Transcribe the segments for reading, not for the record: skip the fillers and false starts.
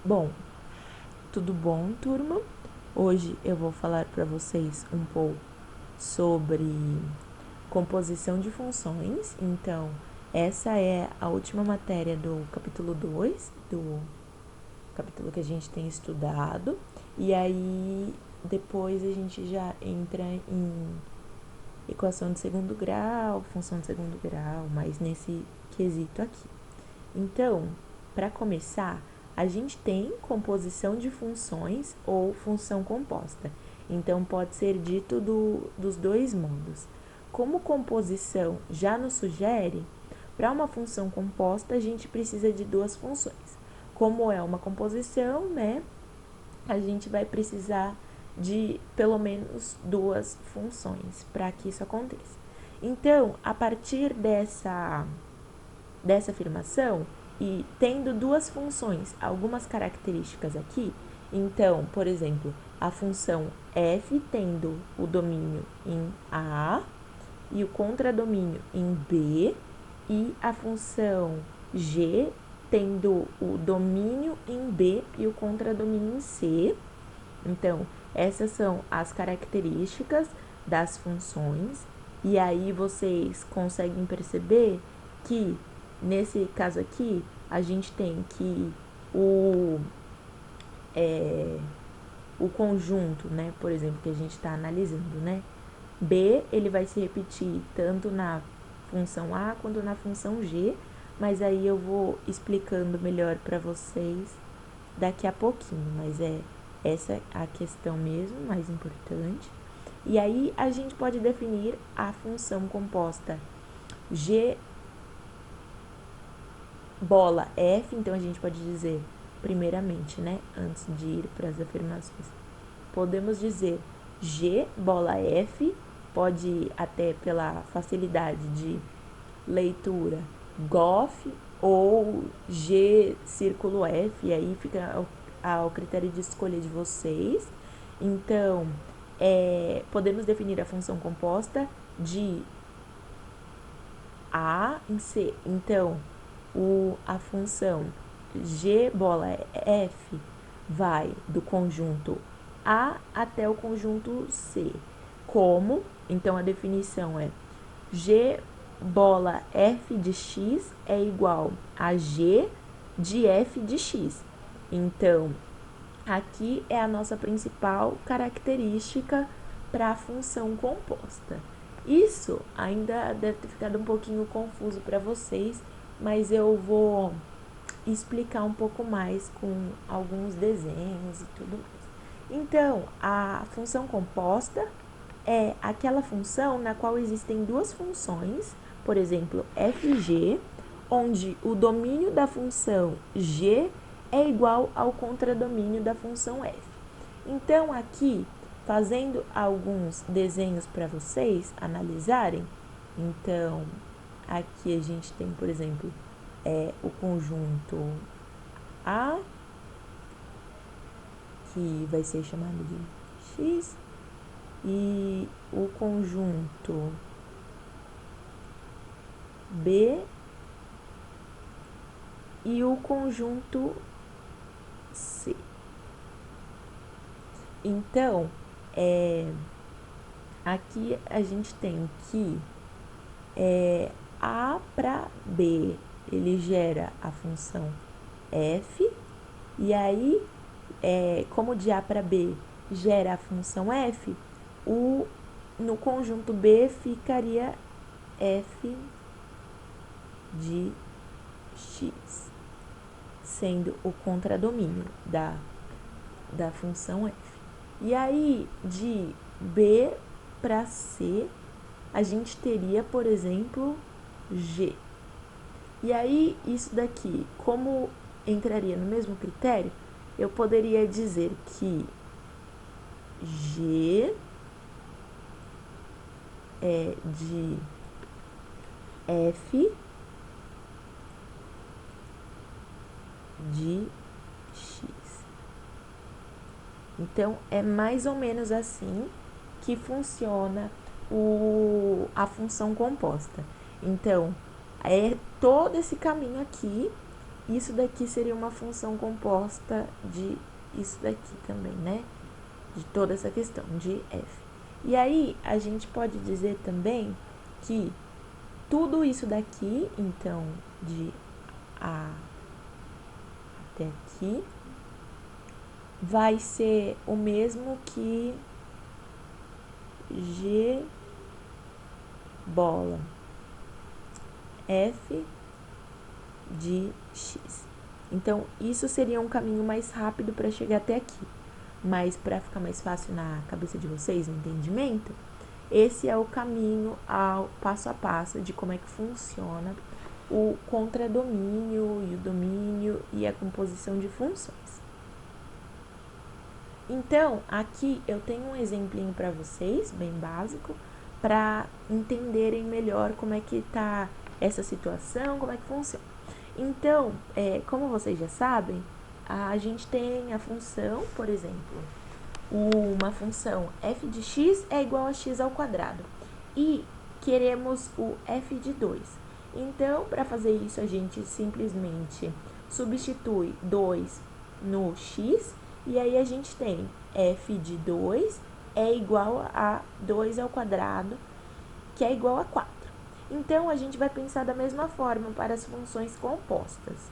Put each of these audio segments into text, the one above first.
Bom, tudo bom, turma? Hoje eu vou falar para vocês um pouco sobre composição de funções. Então, essa é a última matéria do capítulo 2, do capítulo que a gente tem estudado. E aí, depois a gente já entra em equação de segundo grau, função de segundo grau, mas nesse quesito aqui. Então, para começar, a gente tem composição de funções ou função composta. Então, pode ser dito dos dois modos. Como composição já nos sugere, para uma função composta, a gente precisa de duas funções. Como é uma composição, né, a gente vai precisar de pelo menos duas funções para que isso aconteça. Então, a partir dessa afirmação, e tendo duas funções, algumas características aqui, então, por exemplo, a função f tendo o domínio em A e o contradomínio em B, e a função g tendo o domínio em B e o contradomínio em C. Então, essas são as características das funções, e aí vocês conseguem perceber que nesse caso aqui, a gente tem que o conjunto, né, por exemplo, que a gente está analisando, né, B, ele vai se repetir tanto na função A quanto na função G, mas aí eu vou explicando melhor para vocês daqui a pouquinho, mas essa a questão mesmo, mais importante. E aí a gente pode definir a função composta G bola F, então a gente pode dizer, primeiramente, né, antes de ir para as afirmações, podemos dizer G bola F, pode até pela facilidade de leitura, GOF ou G círculo F, e aí fica ao critério de escolha de vocês. Então, podemos definir a função composta de A em C. Então, a função G bola F vai do conjunto A até o conjunto C. Como? Então, a definição é G bola F de X é igual a G de F de X. Então, aqui é a nossa principal característica para a função composta. Isso ainda deve ter ficado um pouquinho confuso para vocês, mas eu vou explicar um pouco mais com alguns desenhos e tudo mais. Então, a função composta é aquela função na qual existem duas funções, por exemplo, fg, onde o domínio da função g é igual ao contradomínio da função f. Então, aqui, fazendo alguns desenhos para vocês analisarem, então, aqui a gente tem, por exemplo, o conjunto A, que vai ser chamado de X, e o conjunto B e o conjunto C. Então, aqui a gente tem que A para B, ele gera a função f, e aí, como de A para B gera a função f, no conjunto B ficaria f de x, sendo o contradomínio da função f. E aí, de B para C, a gente teria, por exemplo, G. E aí, isso daqui, como entraria no mesmo critério, eu poderia dizer que G é de F de X. Então, é mais ou menos assim que funciona a função composta. Então, é todo esse caminho aqui isso daqui seria uma função composta de isso daqui também, né? De toda essa questão de f. E aí, a gente pode dizer também que tudo isso daqui, então, de A até aqui, vai ser o mesmo que G bola f de x. Então, isso seria um caminho mais rápido para chegar até aqui. Mas, para ficar mais fácil na cabeça de vocês, no entendimento, esse é o caminho ao passo a passo de como é que funciona o contradomínio e o domínio e a composição de funções. Então, aqui eu tenho um exemplinho para vocês, bem básico, para entenderem melhor como é que está essa situação, como é que funciona. Então, como vocês já sabem, a gente tem a função, por exemplo, uma função f de x é igual a x ao quadrado e queremos o f de 2. Então, para fazer isso, a gente simplesmente substitui 2 no x e aí a gente tem f de 2 é igual a 2 ao quadrado, que é igual a 4. Então, a gente vai pensar da mesma forma para as funções compostas.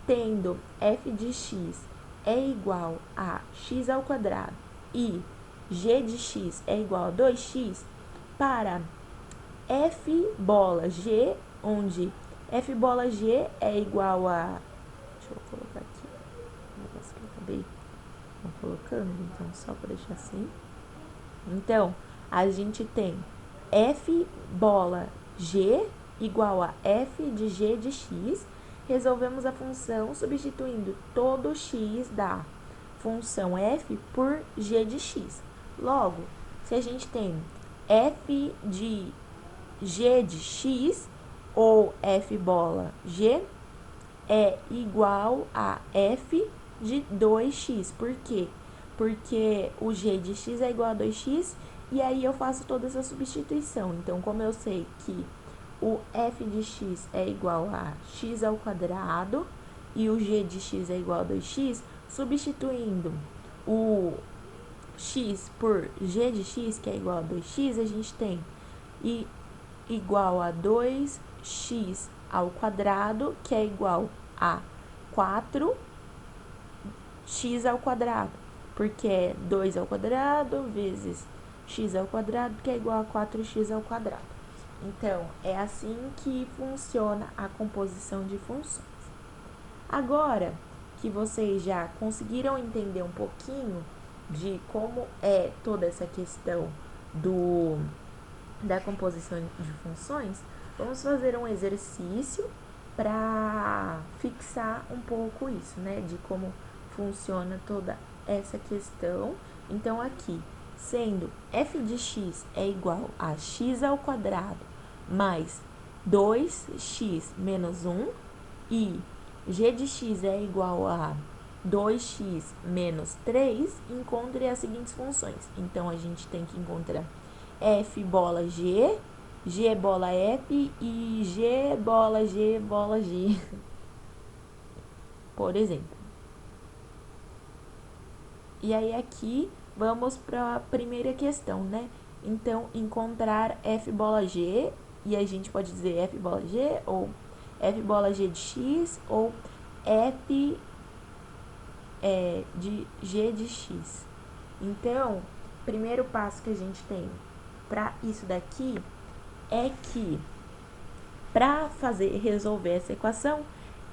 Tendo f de x é igual a x ao quadrado e g de x é igual a 2x, para f bola g, onde f bola g é igual a... Deixa eu colocar aqui o negócio que eu acabei não colocando, então só para deixar assim. Então, a gente tem f bola g igual a f de g de x. Resolvemos a função substituindo todo x da função f por g de x. Logo, se a gente tem f de g de x ou f bola g é igual a f de 2x. Por quê? Porque o g de x é igual a 2x e aí eu faço toda essa substituição. Então, como eu sei que o f de x é igual a x ao quadrado e o g de x é igual a 2x, substituindo o x por g de x, que é igual a 2x, a gente tem igual a 2x ao quadrado, que é igual a 4x ao quadrado, porque é 2 ao quadrado vezes x ao quadrado, que é igual a 4x ao quadrado. Então, é assim que funciona a composição de funções. Agora que vocês já conseguiram entender um pouquinho de como é toda essa questão da composição de funções, vamos fazer um exercício para fixar um pouco isso, né? De como funciona toda essa questão. Então, aqui, sendo f de x é igual a x ao quadrado mais 2x menos 1 e g de x é igual a 2x menos 3, encontre as seguintes funções. Então, a gente tem que encontrar f bola g, g bola f e g bola g bola g, por exemplo. E aí, aqui, vamos para a primeira questão, né? Então, encontrar f bola g, e a gente pode dizer f bola g, ou f bola g de x, ou f de g de x. Então, primeiro passo que a gente tem para isso daqui é que, para resolver essa equação,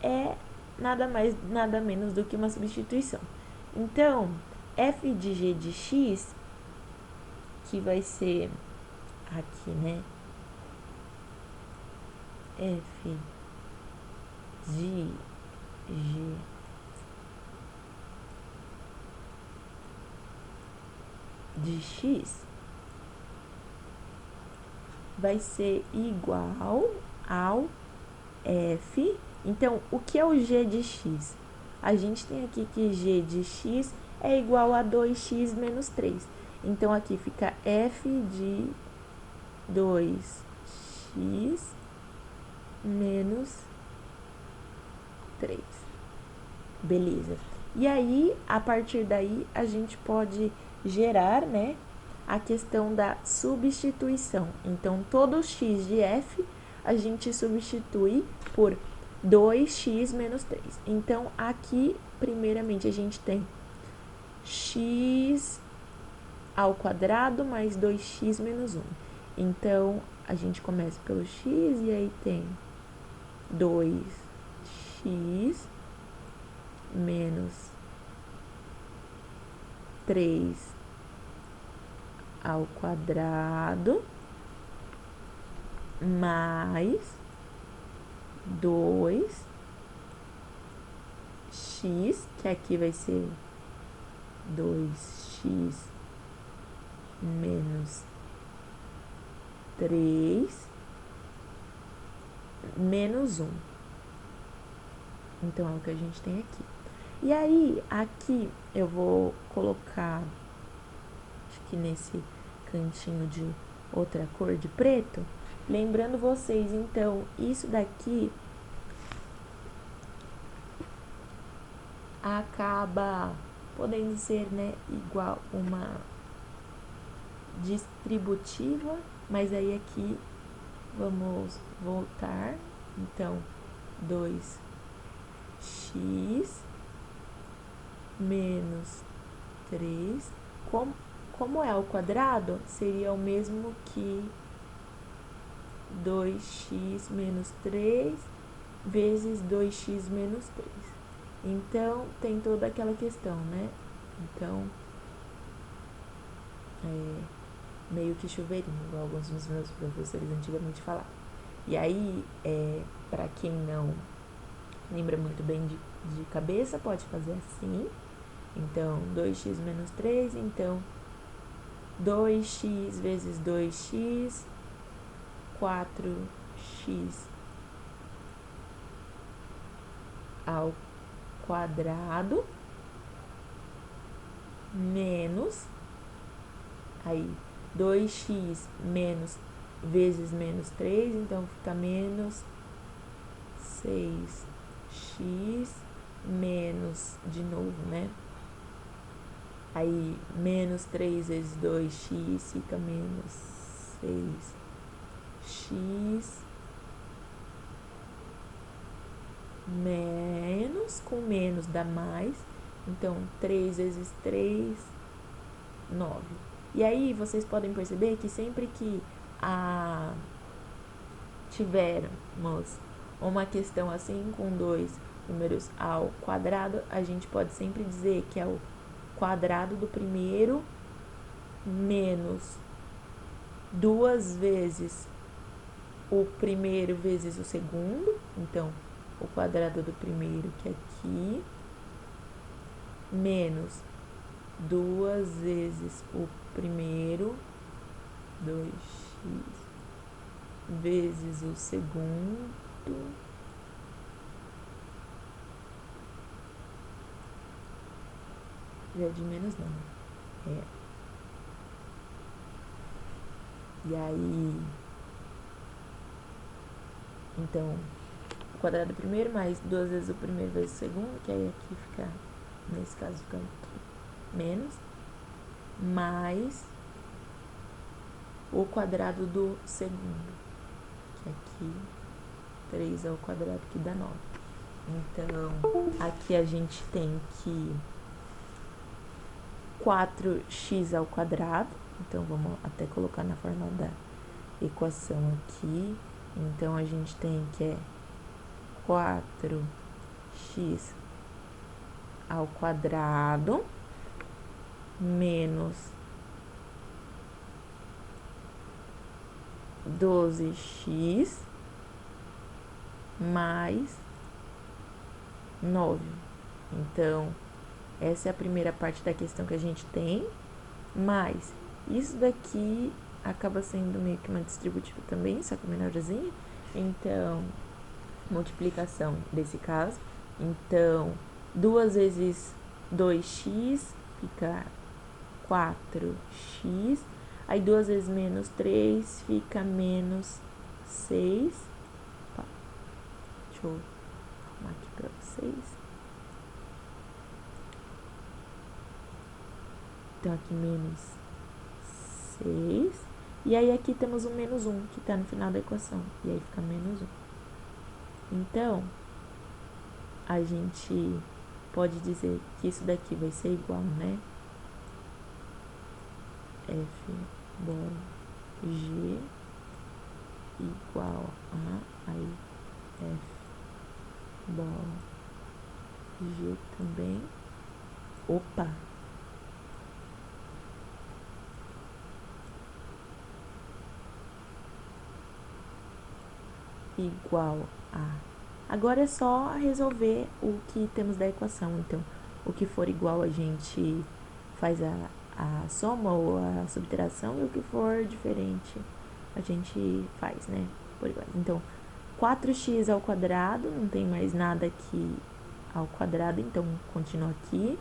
é nada mais, nada menos do que uma substituição. Então, f de g de x, que vai ser aqui, né? F de g de x vai ser igual ao f. Então, o que é o g de x? A gente tem aqui que g de x é igual a 2x menos 3. Então, aqui fica f de 2x menos 3. Beleza. E aí, a partir daí, a gente pode gerar, né, a questão da substituição. Então, todo x de f a gente substitui por 2x menos 3. Então, aqui, primeiramente, a gente tem x ao quadrado mais 2x menos 1. Então, a gente começa pelo x e aí tem 2x menos 3 ao quadrado mais 2x, que aqui vai ser 2x menos 3 menos 1. Então, é o que a gente tem aqui. E aí, aqui eu vou colocar, acho que nesse cantinho de outra cor de preto, lembrando vocês, então, isso daqui acaba podendo ser, né, igual uma distributiva, mas aí aqui vamos voltar, então, 2x menos 3, como é ao quadrado, seria o mesmo que 2x menos 3 vezes 2x menos 3. Então, tem toda aquela questão, né? Então, meio que chuveirinho, igual alguns dos meus professores antigamente falavam. E aí, para quem não lembra muito bem de cabeça, pode fazer assim. Então, 2x menos 3, então 2x vezes 2x, 4x ao quadrado, menos, aí 2x menos vezes menos 3, então fica menos 6x menos, de novo, né? Aí, menos 3 vezes 2x fica menos 6x menos, com menos dá mais. Então, 3 vezes 3, 9. E aí, vocês podem perceber que sempre que tivermos uma questão assim com dois números ao quadrado, a gente pode sempre dizer que é o quadrado do primeiro menos 2 vezes o primeiro vezes o segundo. Então, o quadrado do primeiro, que é aqui, menos 2 vezes o primeiro, 2x, vezes o segundo, já de menos não, E aí, então, o quadrado do primeiro mais 2 vezes o primeiro vezes o segundo, que aí aqui fica, nesse caso fica menos, mais o quadrado do segundo, que é aqui, 3 ao quadrado, que dá 9. Então, aqui a gente tem que 4x ao quadrado, então vamos até colocar na forma da equação aqui. Então, a gente tem que é 4x ao quadrado menos 12x mais 9. Então, essa é a primeira parte da questão que a gente tem, mas isso daqui acaba sendo meio que uma distributiva também, só que menorzinha. Então, multiplicação desse caso. Então, 2 vezes 2x fica 4x. Aí, 2 vezes menos 3 fica menos 6. Deixa eu arrumar aqui pra vocês. 6. Então, aqui menos 6. E aí, aqui temos o menos 1, que está no final da equação. E aí, fica menos 1. Então, a gente pode dizer que isso daqui vai ser igual, né? F bola G igual a aí F bola G também. Opa! Igual a. Agora é só resolver o que temos da equação. Então, o que for igual a gente faz a soma ou a subtração, e o que for diferente a gente faz, né? Por igual. Então, 4x ao quadrado, não tem mais nada aqui ao quadrado, então continua aqui.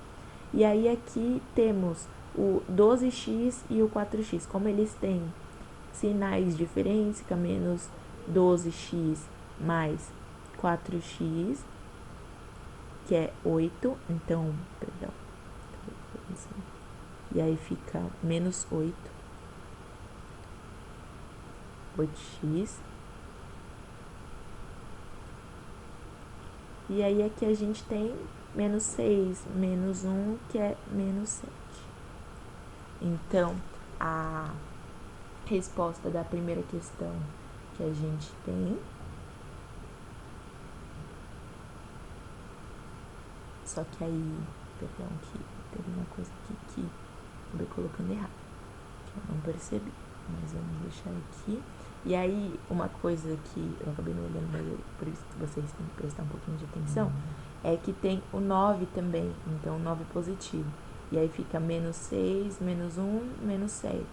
E aí aqui temos o 12x e o 4x. Como eles têm sinais diferentes, fica menos 12x mais 4x, que é 8, então, perdão, e aí fica menos 8x, e aí aqui a gente tem menos 6, menos 1, que é menos 7. Então, a resposta da primeira questão que a gente tem, só que aí, perdão, que teve uma coisa aqui que acabei colocando errado, que eu não percebi, mas vamos deixar aqui. E aí, uma coisa que eu acabei não olhando, mas por isso que vocês têm que prestar um pouquinho de atenção, é que tem o 9 também, então 9 positivo. E aí fica menos 6, menos 1, menos 7,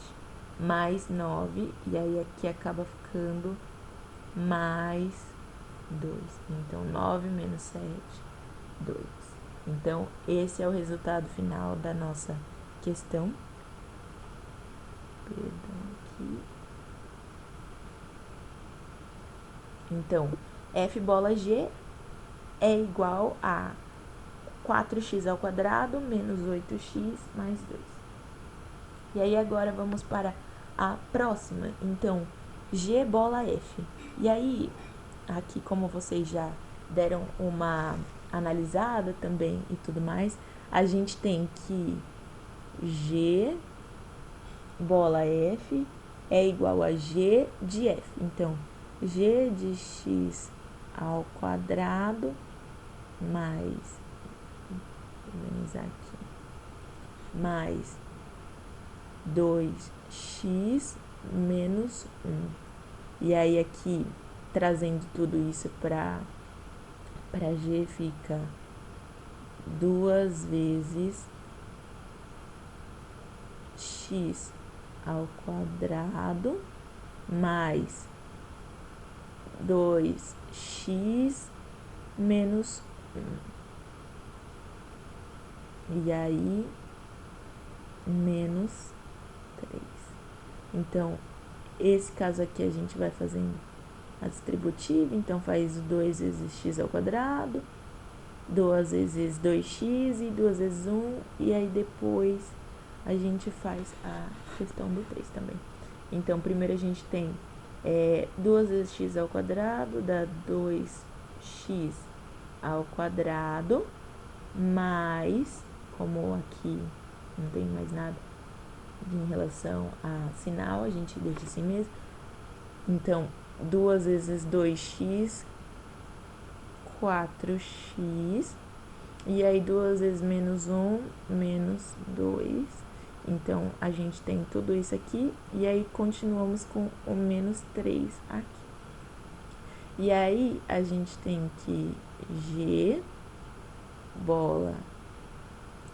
mais 9, e aí aqui acaba ficando mais 2. Então, 9 menos 7, 2. Então, esse é o resultado final da nossa questão. Perdão aqui. Então, F bola G é igual a 4x ao quadrado menos 8x mais 2. E aí, agora vamos para a próxima. Então, G bola F. E aí, aqui como vocês já deram uma analisada também e tudo mais, a gente tem que G bola F é igual a G de F. Então, G de x ao quadrado mais, vou organizar aqui, mais 2x menos 1. E aí aqui, trazendo tudo isso para G, fica 2 vezes x ao quadrado mais 2x menos 1. E aí, menos 3. Então, esse caso aqui a gente vai fazendo a distributiva, então faz 2 vezes x ao quadrado, 2 vezes 2x e 2 vezes 1, e aí depois a gente faz a questão do 3 também. Então, primeiro a gente tem 2 vezes x ao quadrado, dá 2x ao quadrado, mais, como aqui não tem mais nada em relação a sinal, a gente deixa assim mesmo. Então, 2 vezes 2x, 4x, e aí 2 vezes menos 1, menos 2. Então, a gente tem tudo isso aqui, e aí continuamos com o menos 3 aqui. E aí, a gente tem que G, bola,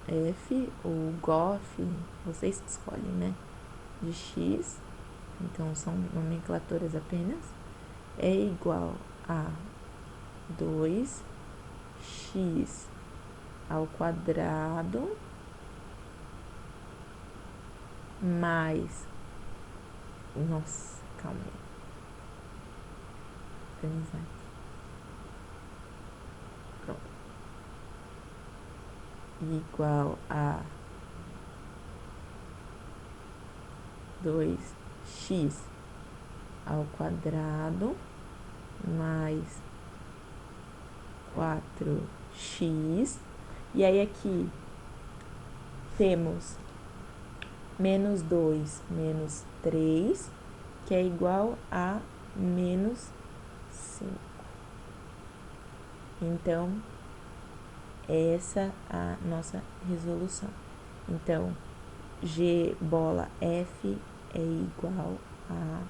F, ou GOF, vocês que escolhem, né? De x, então são nomenclaturas apenas, é igual a 2x ao quadrado mais, nossa, calma aí, organizar aqui, pronto, igual a 2x ao quadrado mais 4x. E aí aqui temos menos 2 menos 3, que é igual a menos 5. Então, essa é a nossa resolução. Então, G bola F é igual a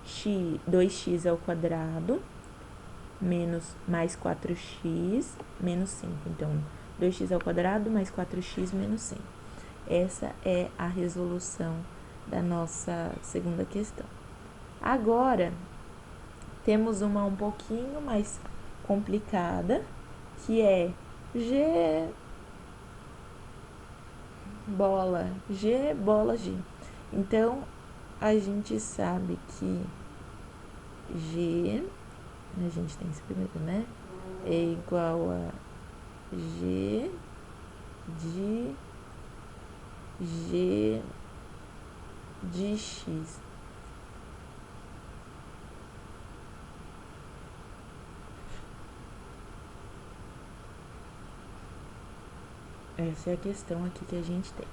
2x ao quadrado menos mais 4x menos 5. Então, 2x ao quadrado mais 4x menos 5. Essa é a resolução da nossa segunda questão. Agora, temos uma um pouquinho mais complicada, que é G bola G. Então, a gente sabe que G, a gente tem isso primeiro, né? É igual a G de X. Essa é a questão aqui que a gente tem.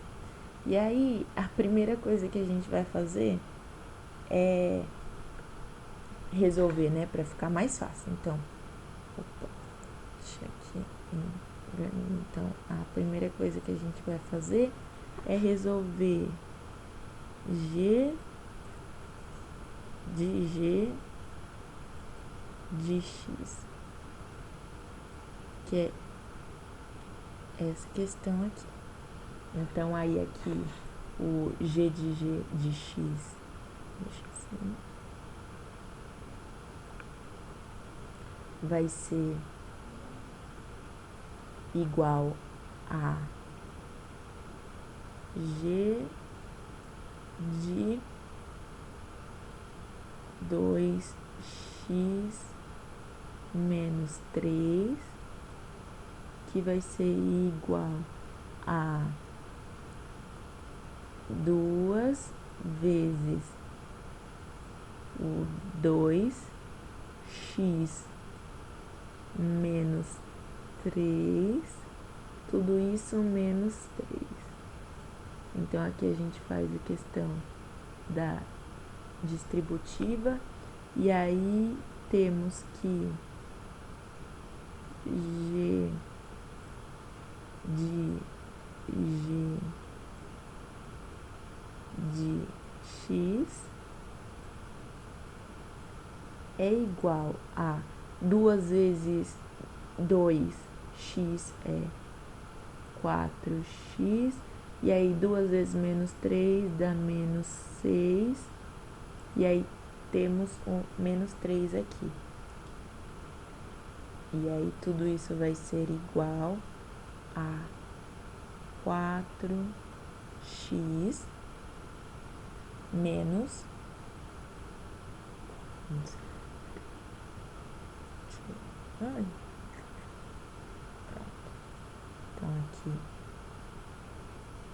E aí, a primeira coisa que a gente vai fazer é resolver, né, para ficar mais fácil. Então, deixa aqui. Então, a primeira coisa que a gente vai fazer é resolver G de X, que é essa questão aqui. Então, aí aqui, o G de X, deixa assim, vai ser igual a G de 2x menos 3, que vai ser igual a 2 vezes o 2x menos 3, tudo isso menos 3. Então, aqui a gente faz a questão da distributiva, e aí temos que G de X é igual a 2 vezes 2x é 4x, e aí 2 vezes menos 3 dá menos 6, e aí temos o menos 3 aqui. E aí tudo isso vai ser igual a 4x menos... Então, aqui,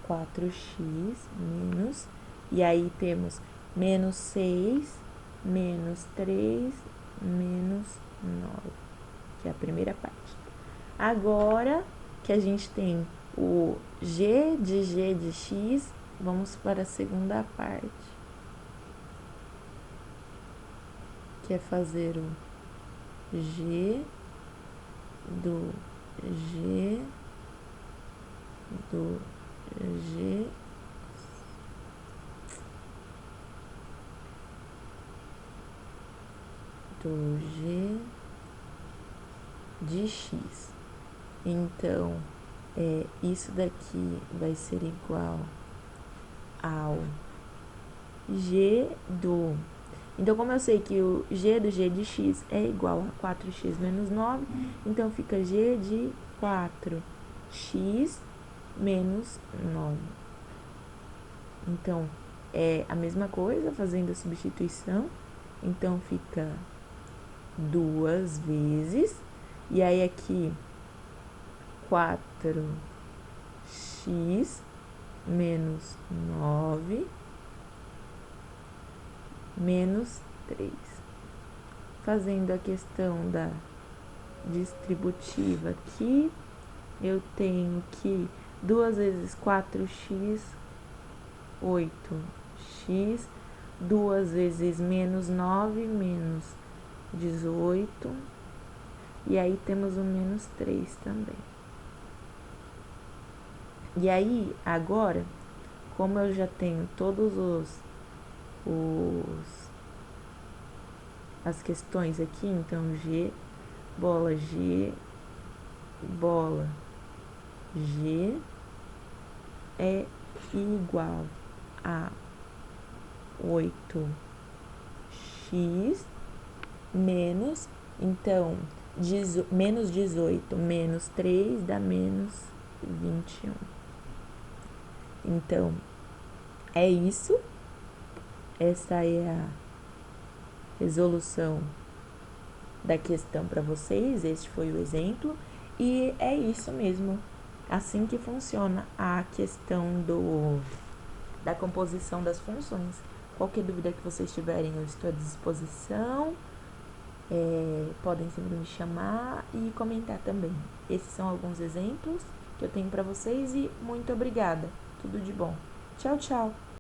4x menos, e aí temos menos 6, menos 3, menos 9, que é a primeira parte. Agora que a gente tem o G de X, vamos para a segunda parte, que é fazer o G do G do G de X. Então, isso daqui vai ser igual ao G do... Então, como eu sei que o G do G de X é igual a 4x menos 9, então fica G de 4x menos 9. Então, é a mesma coisa, fazendo a substituição. Então, fica 2 vezes, e aí aqui 4x menos 9 menos 3. Fazendo a questão da distributiva aqui, eu tenho que 2 vezes 4x, 8x, 2 vezes menos 9, menos 18, e aí temos o menos 3 também. E aí, agora, como eu já tenho todos as questões aqui, então bola G é igual a 8x menos, então, menos 18 menos 3 dá menos 21. Então, é isso. Essa é a resolução da questão para vocês. Este foi o exemplo. E é isso mesmo. Assim que funciona a questão da composição das funções. Qualquer dúvida que vocês tiverem, eu estou à disposição. Podem sempre me chamar e comentar também. Esses são alguns exemplos que eu tenho para vocês e muito obrigada. Tudo de bom. Tchau, tchau!